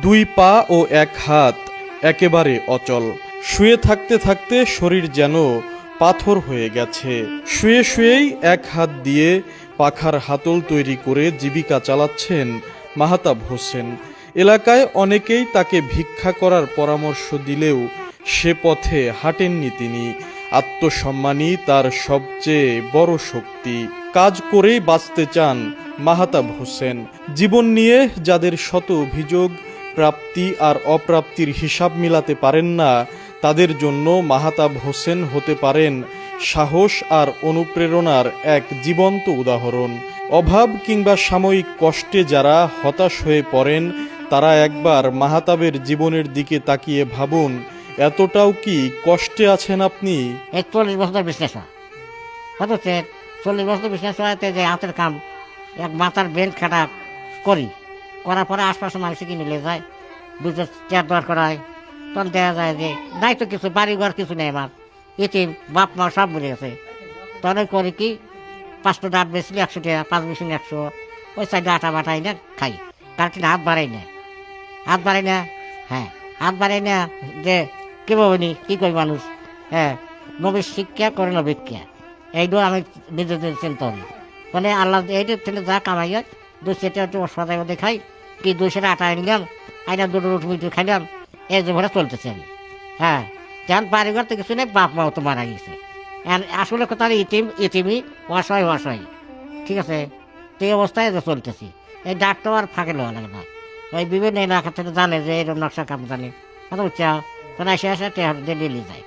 দুই পা ও এক হাত একেবারে অচল। শুয়ে থাকতে থাকতে শরীর যেন পাথর হয়ে গেছে। শুয়ে শুয়েই এক হাত দিয়ে পাখার হাতল তৈরি করে জীবিকা চালাচ্ছেন মাহতাব হোসেন। এলাকায় অনেকেই তাকে ভিক্ষা করার পরামর্শ দিলেও সে পথে হাঁটেননি তিনি। আত্মসম্মানই তার সবচেয়ে বড় শক্তি। কাজ করেই বাঁচতে চান মাহতাব হোসেন। জীবন নিয়ে যাদের শত অভিযোগ, প্রাপ্তি আর অপ্রাপ্তির হিসাব মিলাতে পারেন না, তাদের জন্য মাহতাব হোসেন হতে পারেন সাহস আর অনুপ্রেরণার এক জীবন্ত উদাহরণ। অভাব কিংবা সাময়িক কষ্টে যারা হতাশ হয়ে পড়েন, তারা একবার মাহতাবের জীবনের দিকে তাকিয়ে ভাবুন, এতটাও কি কষ্টে আছেন আপনি? 40 বছর বিজনেস হচ্ছে 40 বছর বিজনেস হওয়াতে যে হাতের কাম এক মাথার বেল্ট খাটা করার পরে আশপাশের মানুষ কিনে নিয়ে যায়, দুটো চেয়ার দর করায়। তখন দেখা যায় যে নাই তো কিছু, বাড়ি ঘর কিছু নেই আমার, এতে বাপ মা সব মরে গেছে। তখন করি কি 5টা ডাট বেশি 100 টাকা, 5 বেশি 100, ওই সাইডে আটা বাটাই না খাই। তার কিন্তু হাত বাড়াই না, হ্যাঁ হাত বাড়াই না যে কে ভাবেনি কি কই মানুষ। হ্যাঁ, নবীর শিক্ষা করে নবীক্ষা, এইটাও আমি নিজেদের চিন্তা করি। মানে আল্লাহ এইটা থেকে যা কামাই হয় 200 টাকা সদাই মধ্যে খাই, কি 200 টাকা আটা আনলাম, আইনা 2টো রুটি মিটি খাইলাম, এই যে ভরে চলতেছে আমি। হ্যাঁ, যেমন বাড়িঘর তো কিছু নেই, বাপ মাও তো মারা গেছে। আসলে কথা ইতিমি অসহায়, ঠিক আছে। তো এই অবস্থায় যে চলতেছি, এই ডাক্তার আর ফাঁকে লওয়া লাগে না। ওই বিভিন্ন এলাকা থেকে জানে যে এরকম নকশা কাম জানে, কথা বুঝছা, তখন এসে টেহার দিয়ে নিয়ে যায়।